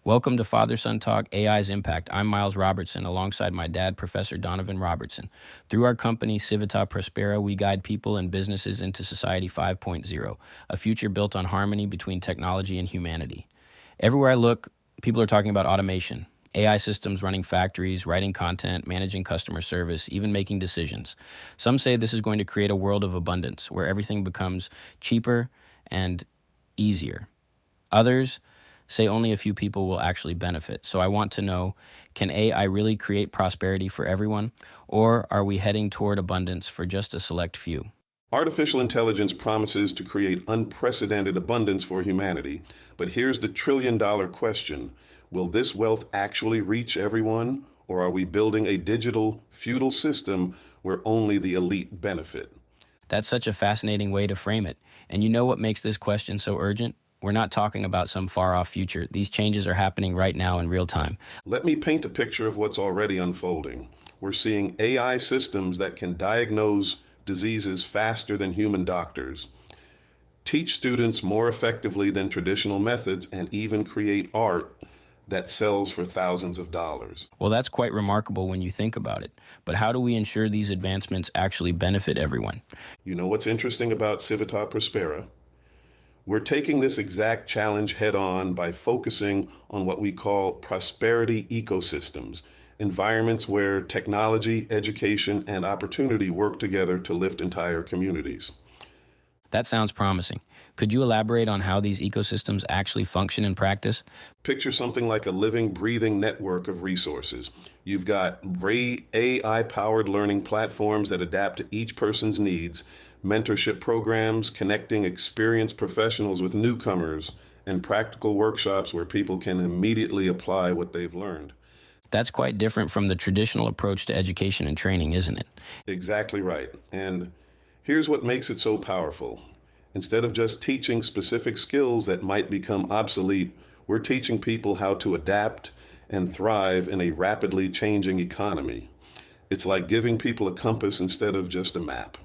Welcome to Father Son Talk AI's Impact. I'm Myles Robertson alongside my dad, Professor Donovan Robertson. Through our company, Civita Prospera, we guide people and businesses into Society 5.0, a future built on harmony between technology and humanity. Everywhere I look, people are talking about automation, AI systems running factories, writing content, managing customer service, even making decisions. Some say this is going to create a world of abundance where everything becomes cheaper and easier. Others say only a few people will actually benefit. So I want to know, can AI really create prosperity for everyone, or are we heading toward abundance for just a select few? Artificial intelligence promises to create unprecedented abundance for humanity, but here's the trillion-dollar question. Will this wealth actually reach everyone, or are we building a digital, feudal system where only the elite benefit? That's such a fascinating way to frame it. And you know what makes this question so urgent? We're not talking about some far-off future. These changes are happening right now in real time. Let me paint a picture of what's already unfolding. We're seeing AI systems that can diagnose diseases faster than human doctors, teach students more effectively than traditional methods, and even create art that sells for thousands of dollars. Well, that's quite remarkable when you think about it. But how do we ensure these advancements actually benefit everyone? You know what's interesting about Civita Prospera? We're taking this exact challenge head on by focusing on what we call prosperity ecosystems, environments where technology, education, and opportunity work together to lift entire communities. That sounds promising. Could you elaborate on how these ecosystems actually function in practice? Picture something like a living, breathing network of resources. You've got AI-powered learning platforms that adapt to each person's needs, mentorship programs connecting experienced professionals with newcomers, and practical workshops where people can immediately apply what they've learned. That's quite different from the traditional approach to education and training, isn't it? Exactly right. And here's what makes it so powerful. Instead of just teaching specific skills that might become obsolete, we're teaching people how to adapt and thrive in a rapidly changing economy. It's like giving people a compass instead of just a map.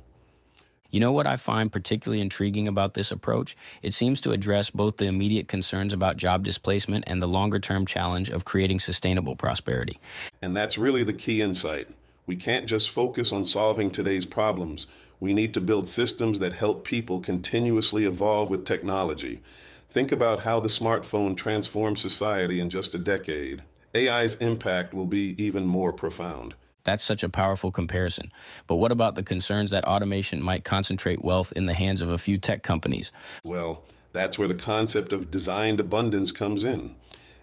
You know what I find particularly intriguing about this approach? It seems to address both the immediate concerns about job displacement and the longer-term challenge of creating sustainable prosperity. And that's really the key insight. We can't just focus on solving today's problems. We need to build systems that help people continuously evolve with technology. Think about how the smartphone transformed society in just a decade. AI's impact will be even more profound. That's such a powerful comparison. But what about the concerns that automation might concentrate wealth in the hands of a few tech companies? Well, that's where the concept of designed abundance comes in.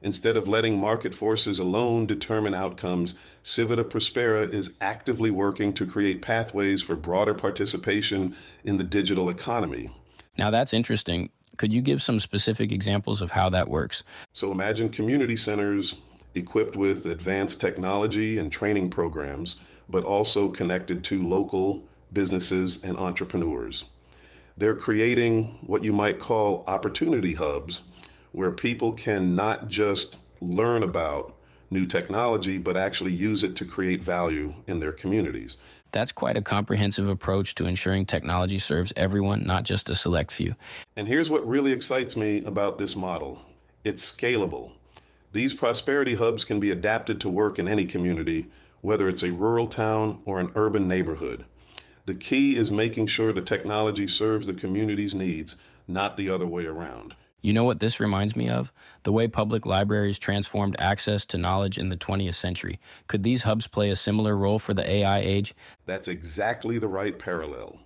Instead of letting market forces alone determine outcomes, Civita Prospera is actively working to create pathways for broader participation in the digital economy. Now that's interesting. Could you give some specific examples of how that works? So imagine community centers equipped with advanced technology and training programs, but also connected to local businesses and entrepreneurs. They're creating what you might call opportunity hubs, where people can not just learn about new technology, but actually use it to create value in their communities. That's quite a comprehensive approach to ensuring technology serves everyone, not just a select few. And here's what really excites me about this model. It's scalable. These prosperity hubs can be adapted to work in any community, whether it's a rural town or an urban neighborhood. The key is making sure the technology serves the community's needs, not the other way around. You know what this reminds me of? The way public libraries transformed access to knowledge in the 20th century. Could these hubs play a similar role for the AI age? That's exactly the right parallel.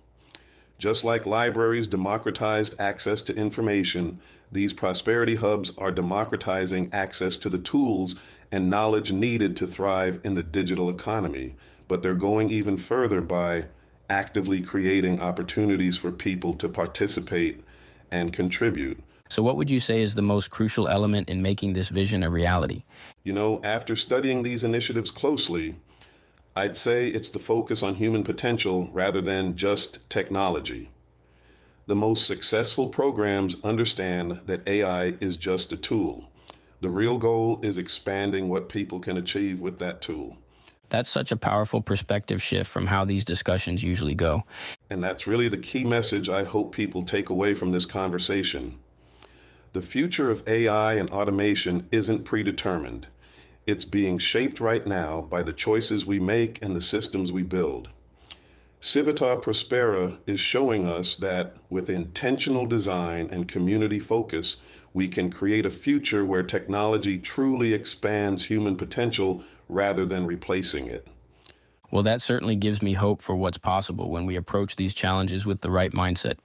Just like libraries democratized access to information, these prosperity hubs are democratizing access to the tools and knowledge needed to thrive in the digital economy. But they're going even further by actively creating opportunities for people to participate and contribute. So what would you say is the most crucial element in making this vision a reality? You know, after studying these initiatives closely, I'd say it's the focus on human potential rather than just technology. The most successful programs understand that AI is just a tool. The real goal is expanding what people can achieve with that tool. That's such a powerful perspective shift from how these discussions usually go. And that's really the key message I hope people take away from this conversation. The future of AI and automation isn't predetermined. It's being shaped right now by the choices we make and the systems we build. Civita Prospera is showing us that with intentional design and community focus, we can create a future where technology truly expands human potential rather than replacing it. Well, that certainly gives me hope for what's possible when we approach these challenges with the right mindset.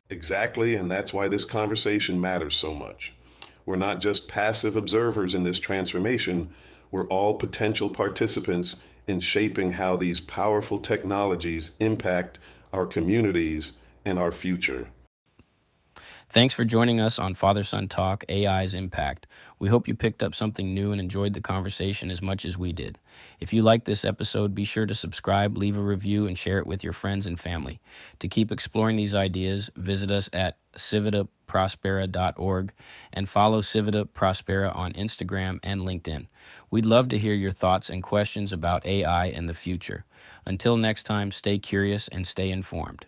Exactly, and that's why this conversation matters so much. We're not just passive observers in this transformation, we're all potential participants in shaping how these powerful technologies impact our communities and our future. Thanks for joining us on Father Son Talk AI's Impact. We hope you picked up something new and enjoyed the conversation as much as we did. If you liked this episode, be sure to subscribe, leave a review, and share it with your friends and family. To keep exploring these ideas, visit us at civitaprospera.org and follow Civita Prospera on Instagram and LinkedIn. We'd love to hear your thoughts and questions about AI and the future. Until next time, stay curious and stay informed.